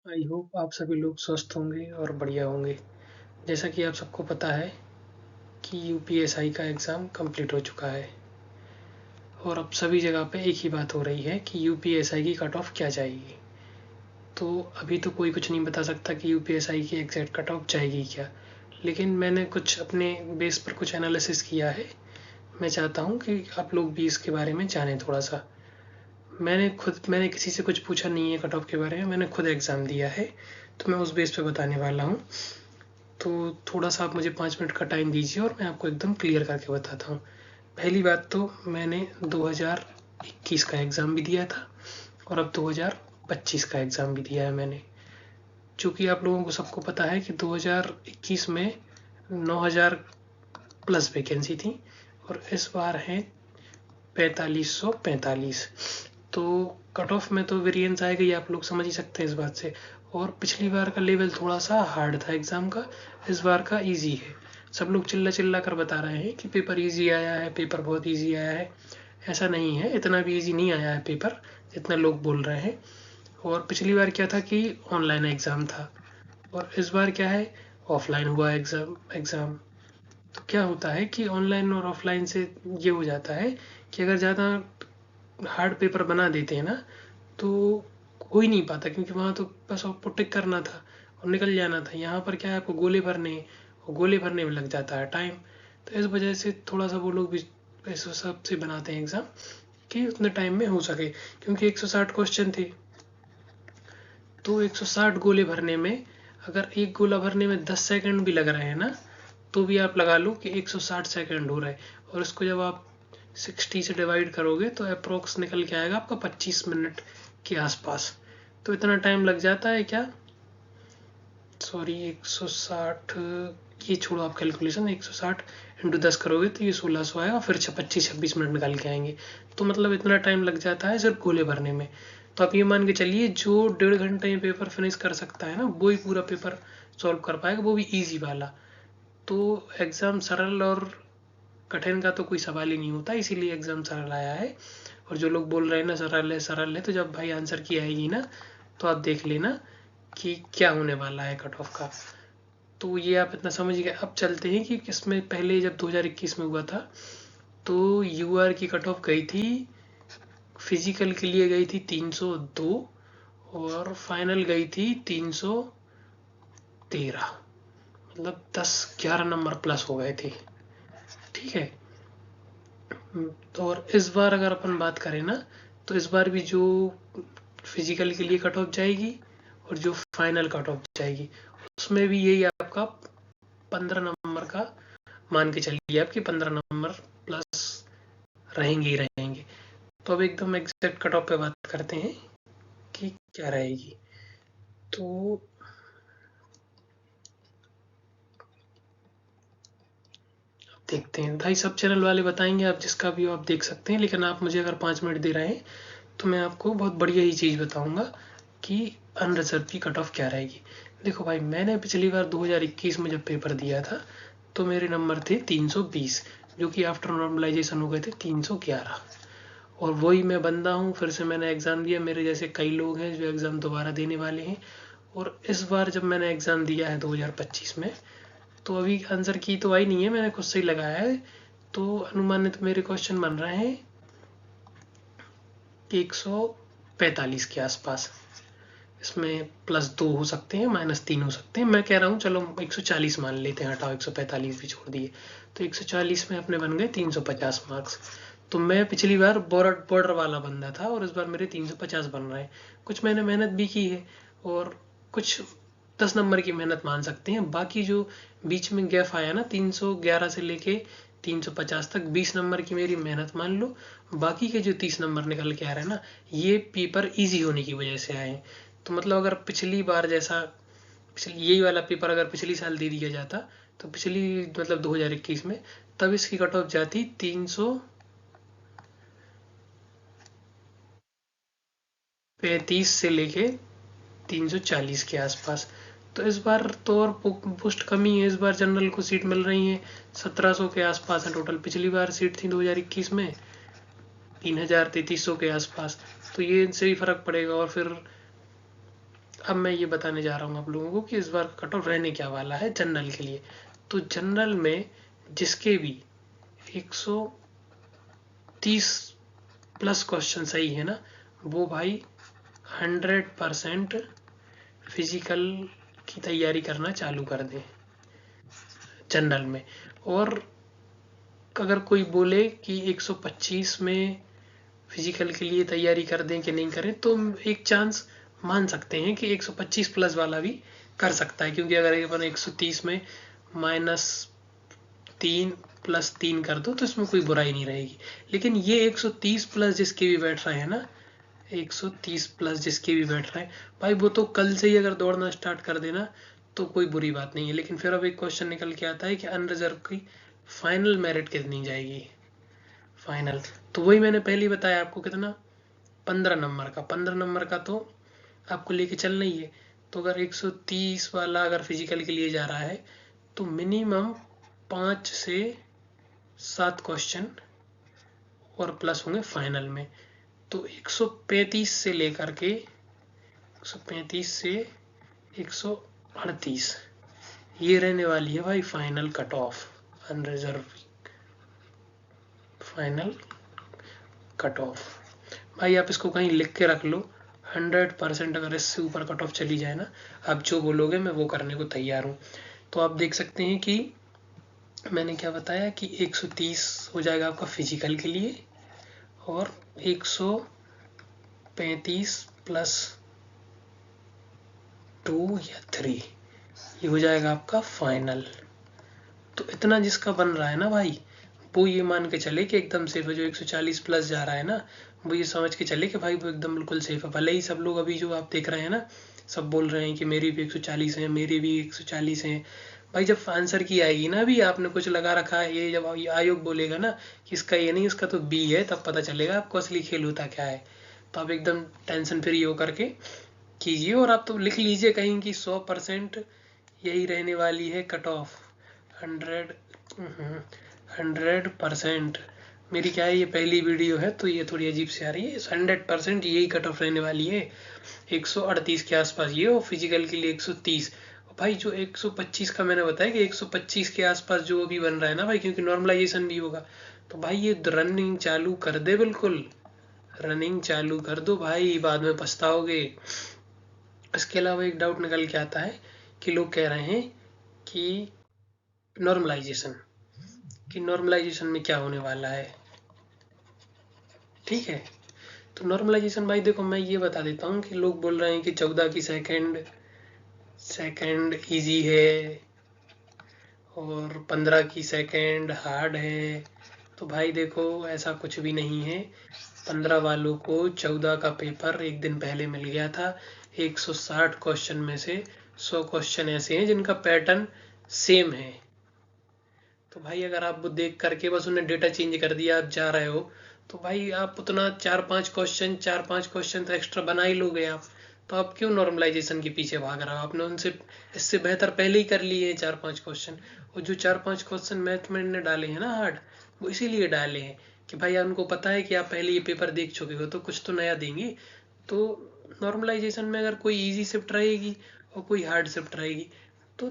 I hope आप सभी लोग स्वस्थ होंगे और बढ़िया होंगे। जैसा कि आप सबको पता है कि यूपीएसआई का एग्ज़ाम कंप्लीट हो चुका है और अब सभी जगह पे एक ही बात हो रही है कि यूपीएसआई की कट ऑफ क्या जाएगी। तो अभी तो कोई कुछ नहीं बता सकता कि यूपीएसआई की एग्जैक्ट कट ऑफ जाएगी क्या, लेकिन मैंने कुछ अपने बेस पर कुछ एनालिसिस किया है। मैं चाहता हूँ कि आप लोग भी इसके बारे में जानें थोड़ा सा। मैंने किसी से कुछ पूछा नहीं है कट ऑफ के बारे में, मैंने खुद एग्ज़ाम दिया है, तो मैं उस बेस पे बताने वाला हूँ। तो थोड़ा सा आप मुझे 5 मिनट का टाइम दीजिए और मैं आपको एकदम क्लियर करके बताता हूँ। पहली बात तो मैंने 2021 का एग्ज़ाम भी दिया था और अब 2025 का एग्ज़ाम भी दिया है मैंने। चूँकि आप लोगों को सबको पता है कि 2021 में 9000 प्लस वैकेंसी थी और इस बार है 4545। तो कट ऑफ में तो वेरिएंस आएगा ही, आप लोग समझ ही सकते हैं इस बात से। और पिछली बार का लेवल थोड़ा सा हार्ड था एग्ज़ाम का, इस बार का इजी है। सब लोग चिल्ला चिल्ला कर बता रहे हैं कि पेपर इजी आया है, पेपर बहुत इजी आया है। ऐसा नहीं है, इतना भी इजी नहीं आया है पेपर जितना लोग बोल रहे हैं। और पिछली बार क्या था कि ऑनलाइन एग्ज़ाम था और इस बार क्या है, ऑफलाइन हुआ एग्ज़ाम। तो क्या होता है कि ऑनलाइन और ऑफलाइन से ये हो जाता है कि अगर ज़्यादा हार्ड पेपर बना देते हैं ना, तो हो ही नहीं पाता, क्योंकि वहाँ तो बस आपको टिक करना था और निकल जाना था। यहाँ पर क्या है, आपको गोले भरने हैं और गोले भरने में लग जाता है टाइम। तो इस वजह से थोड़ा सा वो लोग भी इस हिसाब से बनाते हैं एग्ज़ाम कि उतने टाइम में हो सके, क्योंकि 160 क्वेश्चन थे। तो 160 गोले भरने में अगर एक गोला भरने में 10 सेकंड भी लग रहे हैं ना, तो भी आप लगा लो कि 160 सेकंड हो रहा है। और इसको जब आप 60 से डिवाइड करोगे तो अप्रोक्स निकल के आएगा आपका 25 मिनट के आसपास। तो इतना टाइम लग जाता है क्या, सॉरी 160, ये छोड़ो आप कैलकुलेशन, 160 इंटू 10 करोगे तो ये 1600 आएगा, फिर 25-26 मिनट निकाल के आएंगे। तो मतलब इतना टाइम लग जाता है सिर्फ गोले भरने में। तो आप ये मान के चलिए जो 1.5 घंटे में पेपर फिनिश कर सकता है ना, वो ही पूरा पेपर सॉल्व कर पाएगा, वो भी ईजी वाला। तो एग्ज़ाम सरल और कठिन का तो कोई सवाल ही नहीं होता, इसीलिए एग्ज़ाम सरल आया है। और जो लोग बोल रहे हैं ना सरल है, तो जब भाई आंसर की आएगी ना, तो आप देख लेना कि क्या होने वाला है कट ऑफ का। तो ये आप इतना समझ गए। अब चलते हैं कि किसमें पहले जब 2021 में हुआ था, तो यूआर की कट ऑफ गई थी, फिजिकल के लिए गई थी 302 और फाइनल गई थी 313। मतलब 10-11 नंबर प्लस हो गए थे। ठीक है। तो और इस बार अगर अपन बात करें ना, तो इस बार भी जो फिजिकल के लिए कट ऑफ जाएगी और जो फाइनल कट ऑफ जाएगी, उसमें भी यही आपका 15 नंबर का मान के चलिए, आपके 15 नंबर प्लस रहेंगे ही रहेंगे। तो अब एकदम एग्जैक्ट कट ऑफ पे बात करते हैं कि क्या रहेगी। तो देखते हैं, भाई सब चैनल वाले बताएंगे, आप जिसका भी हो आप देख सकते हैं, लेकिन आप मुझे अगर 5 मिनट दे रहे हैं तो मैं आपको बहुत बढ़िया ही चीज़ बताऊंगा कि अनरिजर्व की कट ऑफ क्या रहेगी। देखो भाई, मैंने पिछली बार 2021 में जब पेपर दिया था, तो मेरे नंबर थे 320, जो कि आफ्टर नॉर्मलाइजेशन हो गए थे 311। और वही मैं बंदा हूँ, फिर से मैंने एग्ज़ाम दिया, मेरे जैसे कई लोग हैं जो एग्ज़ाम दोबारा देने वाले हैं। और इस बार जब मैंने एग्ज़ाम दिया है 2025 में, तो अभी आंसर की तो आई नहीं है, मैंने खुद से ही लगाया है। तो अनुमानित मेरे क्वेश्चन बन रहे हैं 145 के आसपास। इसमें +2 हो सकते हैं, -3 हो सकते हैं। मैं कह रहा हूँ चलो 140 मान लेते हैं, हटाओ 145 भी छोड़ दिए। तो 140 में अपने बन गए 350 मार्क्स। तो मैं पिछली बार बॉर्डर बॉर्डर वाला बंदा था और इस बार मेरे 350 बन रहे हैं। कुछ मैंने मेहनत भी की है और कुछ 10 नंबर की मेहनत मान सकते हैं। बाकी जो बीच में गैप आया ना 311 से लेके 350 तक, 20 नंबर की मेरी मेहनत मान लो। बाकी के जो 30 नंबर निकल के आ रहे हैं ना, ये पेपर इजी होने की वजह से आए हैं। तो मतलब अगर पिछली बार जैसा पिछली यही वाला पेपर अगर पिछली साल दे दिया जाता, तो पिछली मतलब 2021 में, तब इसकी कट ऑफ जाती 335 से लेके 340 के आसपास। तो इस बार तो और पोस्ट कमी है, इस बार जनरल को सीट मिल रही है 1700 के आसपास है टोटल। पिछली बार सीट थी 2021 में 3000-3300 के आसपास। तो ये इनसे भी फर्क पड़ेगा। और फिर अब मैं ये बताने जा रहा हूँ आप लोगों को कि इस बार कट ऑफ रहने क्या वाला है जनरल के लिए। तो जनरल में जिसके भी 130 प्लस क्वेश्चन सही है ना, वो भाई 100% फिजिकल की तैयारी करना चालू कर दें जनरल में। और अगर कोई बोले कि 125 में फिजिकल के लिए तैयारी कर दें कि नहीं करें, तो एक चांस मान सकते हैं कि 125 प्लस वाला भी कर सकता है, क्योंकि अगर अपन 130 में -3 +3 कर दो तो इसमें कोई बुराई नहीं रहेगी। लेकिन ये 130 प्लस जिसके भी बैठ रहे हैं ना, 130 प्लस जिसके भी बैठ रहे हैं भाई, वो तो कल से ही अगर दौड़ना स्टार्ट कर देना तो कोई बुरी बात नहीं है। लेकिन फिर अब एक क्वेश्चन निकल के आता है कि अनरिजर्व की फाइनल मेरिट कितनी जाएगी फाइनल। तो वही मैंने पहले ही बताया आपको, कितना 15 नंबर का। 15 नंबर का तो आपको लेके चलना ही है। तो अगर 130 वाला अगर फिजिकल के लिए जा रहा है तो मिनिमम 5 से 7 क्वेश्चन और प्लस होंगे फाइनल में। तो 135 से लेकर के 135 से 138 ये रहने वाली है भाई final cut off, unreserve final cut off. भाई आप इसको कहीं लिख के रख लो, 100% अगर इससे ऊपर कट ऑफ चली जाए ना, आप जो बोलोगे मैं वो करने को तैयार हूँ। तो आप देख सकते हैं कि मैंने क्या बताया कि 130 हो जाएगा आपका फिजिकल के लिए, और 135 प्लस 2 या 3 ये हो जाएगा आपका फाइनल। तो इतना जिसका बन रहा है ना भाई, वो ये मान के चले कि एकदम सेफ है। जो 140 प्लस जा रहा है ना, वो ये समझ के चले कि भाई वो एकदम बिल्कुल सेफ है। भले ही सब लोग अभी जो आप देख रहे हैं ना, सब बोल रहे हैं कि मेरी भी 140 है, मेरी भी 140 है। भाई जब आंसर की आएगी ना, अभी आपने कुछ लगा रखा है, ये जब आयोग बोलेगा ना कि इसका ये नहीं इसका तो बी है, तब पता चलेगा आपको असली खेल होता क्या है। तो आप एकदम टेंशन फ्री हो करके कीजिए, और आप तो लिख लीजिए कहीं कि 100% यही रहने वाली है कट ऑफ। 100% मेरी क्या है, ये पहली वीडियो है तो ये थोड़ी अजीब सी आ रही है। 100% यही कट ऑफ रहने वाली है, 138 के आसपास ये, और फिजिकल के लिए 130। भाई जो 125 का मैंने बताया कि 125 के आसपास जो अभी बन रहा है ना भाई, क्योंकि नॉर्मलाइजेशन भी होगा, तो भाई ये रनिंग चालू कर दे, बिल्कुल रनिंग चालू कर दो भाई, बाद में पछताओगे। इसके अलावा एक डाउट निकल के आता है कि लोग कह रहे हैं कि नॉर्मलाइजेशन नॉर्मलाइजेशन में क्या होने वाला है। ठीक है, तो नॉर्मलाइजेशन भाई देखो मैं ये बता देता हूँ कि लोग बोल रहे हैं कि 14 की सेकंड इजी है और 15 की सेकंड हार्ड है। तो भाई देखो ऐसा कुछ भी नहीं है। 15 वालों को 14 का पेपर एक दिन पहले मिल गया था। 160 क्वेश्चन में से 100 क्वेश्चन ऐसे हैं जिनका पैटर्न सेम है। तो भाई अगर आप वो देख करके बस उन्हें डेटा चेंज कर दिया, आप जा रहे हो, तो भाई आप उतना 4-5 क्वेश्चन तो एक्स्ट्रा बना ही लोगे आप। तो आप क्यों नॉर्मलाइजेशन के पीछे भाग रहे हो? आपने उनसे इससे बेहतर पहले ही कर लिए हैं 4-5 क्वेश्चन। और जो 4-5 क्वेश्चन मैथ में ने डाले हैं ना हार्ड, वो इसीलिए डाले हैं कि भाई उनको पता है कि आप पहले ये पेपर देख चुके हो तो कुछ तो नया देंगे। तो नॉर्मलाइजेशन में अगर कोई इजी शिफ्ट रहेगी और कोई हार्ड शिफ्ट रहेगी, तो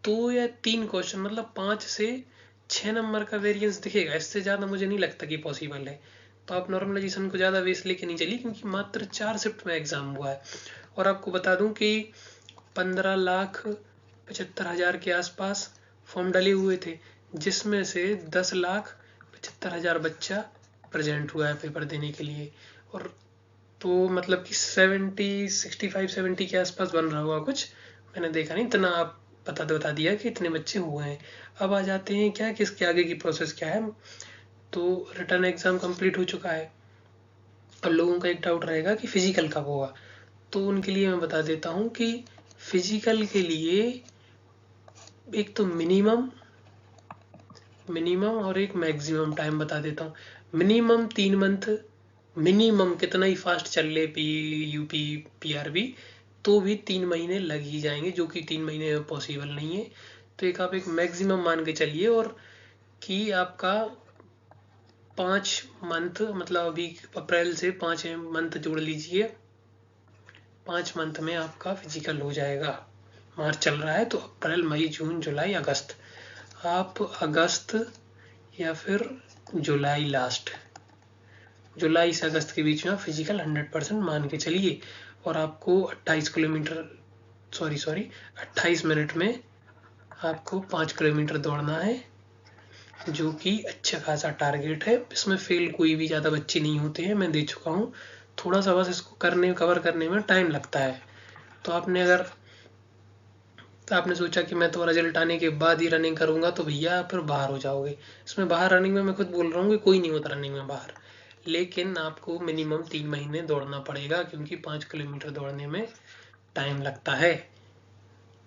2 या 3 क्वेश्चन मतलब 5 से 6 नंबर का वेरिएंस दिखेगा। इससे ज़्यादा मुझे नहीं लगता कि पॉसिबल है। तो आप नॉर्मलाइजेशन को ज़्यादा वेस्ट लेके नहीं चलिए, क्योंकि मात्र 4 शिफ्ट में एग्ज़ाम हुआ है। और आपको बता दूं कि 15,75,000 के आसपास फॉर्म डले हुए थे, जिसमें से 10,75,000 बच्चा प्रेजेंट हुआ है पेपर देने के लिए। और तो मतलब कि 65-70 के आसपास बन रहा हुआ कुछ, मैंने देखा नहीं इतना। आप बता दिया कि इतने बच्चे हुए हैं। अब आ जाते हैं क्या कि इसके आगे की प्रोसेस क्या है। तो रिटर्न एग्जाम कंप्लीट हो चुका है। अब लोगों का एक डाउट रहेगा कि फिजिकल कब होगा। तो उनके लिए मैं बता देता हूँ कि फिजिकल के लिए एक तो मिनिमम और एक मैक्सिमम टाइम बता देता हूँ। मिनिमम 3 मंथ, मिनिमम कितना ही फास्ट चल ले यूपी पीआरबी, तो भी 3 महीने लग ही जाएंगे, जो कि 3 महीने में पॉसिबल नहीं है। तो एक आप एक मैक्सिमम मान के चलिए, और कि आपका 5 मंथ मतलब अभी अप्रैल से 5 मंथ जोड़ लीजिए, 5 मंथ में आपका फिजिकल हो जाएगा। मार्च चल रहा है तो अप्रैल, मई, जून, जुलाई, अगस्त, आप अगस्त या फिर जुलाई लास्ट, जुलाई से अगस्त के बीच में आप फिजिकल 100% मान के चलिए। और आपको 28 मिनट में आपको 5 किलोमीटर दौड़ना है, जो कि अच्छा खासा टारगेट है। इसमें फेल कोई भी ज़्यादा बच्चे नहीं होते हैं, मैं दे चुका हूँ। थोड़ा सा बस इसको कवर करने में टाइम लगता है। तो आपने सोचा कि मैं तो रिजल्ट आने के बाद ही रनिंग करूंगा, तो भैया फिर बाहर हो जाओगे। इसमें बाहर रनिंग में मैं खुद बोल रहा हूँ कि कोई नहीं होता रनिंग में बाहर, लेकिन आपको मिनिमम 3 महीने दौड़ना पड़ेगा, क्योंकि 5 किलोमीटर दौड़ने में टाइम लगता है।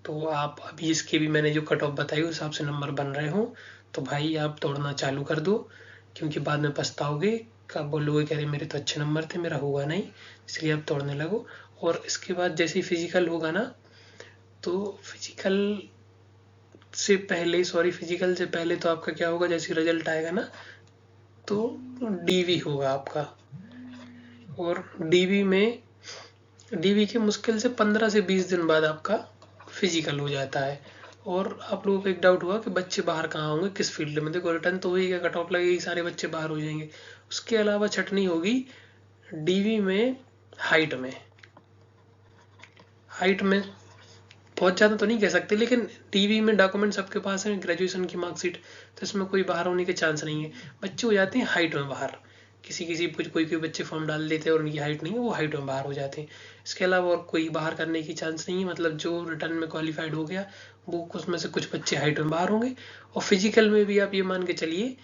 तो आप अभी इसके भी मैंने जो कट ऑफ बताई उस हिसाब से नंबर बन रहे हो, तो भाई आप दौड़ना चालू कर दो, क्योंकि बाद में पछताओगे, कब बोलोगे कि अरे मेरे तो अच्छे नंबर थे, मेरा हुआ नहीं। इसलिए आप दौड़ने लगो। और इसके बाद जैसे ही फिजिकल होगा ना, तो फिजिकल से पहले तो आपका क्या होगा, जैसे रिजल्ट आएगा ना तो डीवी होगा आपका। और डीवी के मुश्किल से 15 से 20 दिन बाद आपका फिजिकल हो जाता है। और आप लोगों को एक डाउट हुआ कि बच्चे बाहर कहाँ होंगे, किस फील्ड में। देखो रिटर्न तो वही, कट ऑफ लगेगी, सारे बच्चे बाहर हो जाएंगे। उसके अलावा छटनी होगी डीवी में, हाइट में बहुत ज़्यादा तो नहीं कह सकते, लेकिन डीवी में डॉक्यूमेंट सबके पास है, ग्रेजुएशन की मार्कशीट, तो इसमें कोई बाहर होने के चांस नहीं है। बच्चे हो जाते हैं हाइट में बाहर, कोई बच्चे फॉर्म डाल देते हैं और उनकी हाइट नहीं है, वो हाइट में बाहर हो जाते हैं। इसके अलावा और कोई बाहर करने की चांस नहीं है। मतलब जो रिटर्न में क्वालिफाइड हो गया, वो उसमें से कुछ बच्चे हाइट में बाहर होंगे। और फिजिकल में भी आप ये मान के चलिए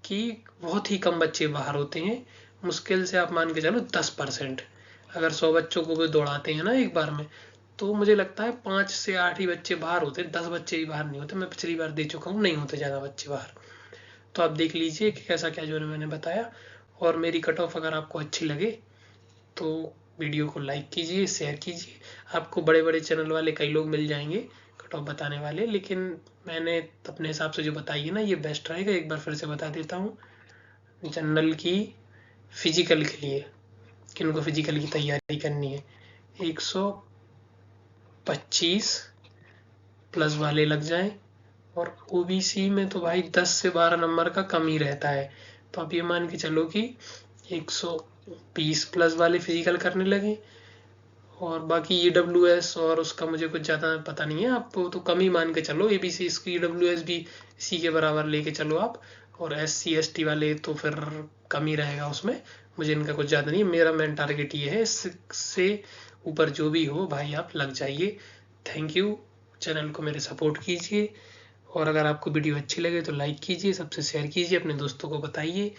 कि बहुत ही कम बच्चे बाहर होते हैं। मुश्किल से आप मान के चलो 10%। अगर 100 बच्चों को भी दौड़ाते हैं ना एक बार में, तो मुझे लगता है 5 से 8 ही बच्चे बाहर होते हैं, 10 बच्चे भी बाहर नहीं होते। मैं पिछली बार दे चुका हूँ, नहीं होते ज़्यादा बच्चे बाहर। तो आप देख लीजिए कि कैसा क्या जो मैंने बताया। और मेरी कट ऑफ अगर आपको अच्छी लगे तो वीडियो को लाइक कीजिए, शेयर कीजिए। आपको बड़े बड़े चैनल वाले कई लोग मिल जाएंगे कट ऑफ बताने वाले, लेकिन मैंने अपने हिसाब से जो बताई है ना, ये बेस्ट रहेगा। एक बार फिर से बता देता हूँ, जनरल की फिजिकल के लिए, किनको फिजिकल की तैयारी करनी है, 125 प्लस वाले लग जाएं। और ओबीसी में तो भाई 10 से 12 नंबर का कम ही रहता है। तो आप ये मान के चलो कि 120 प्लस वाले फिजिकल करने लगे। और बाकी ईडब्ल्यूएस और उसका मुझे कुछ ज़्यादा पता नहीं है, आप तो कम ही मान के चलो। एबीसी इसकी ईडब्ल्यूएस भी इसी के बराबर लेके चलो आप। और एससी एसटी वाले तो फिर कम ही रहेगा उसमें, मुझे इनका कुछ ज़्यादा नहीं है। मेरा मेन टारगेट ये है, इससे ऊपर जो भी हो भाई आप लग जाइए। Thank you. चैनल को मेरे सपोर्ट कीजिए, और अगर आपको वीडियो अच्छी लगे तो लाइक कीजिए, सबसे शेयर कीजिए, अपने दोस्तों को बताइए।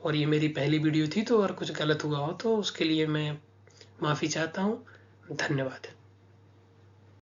और ये मेरी पहली वीडियो थी, तो अगर कुछ गलत हुआ हो तो उसके लिए मैं माफ़ी चाहता हूँ। धन्यवाद।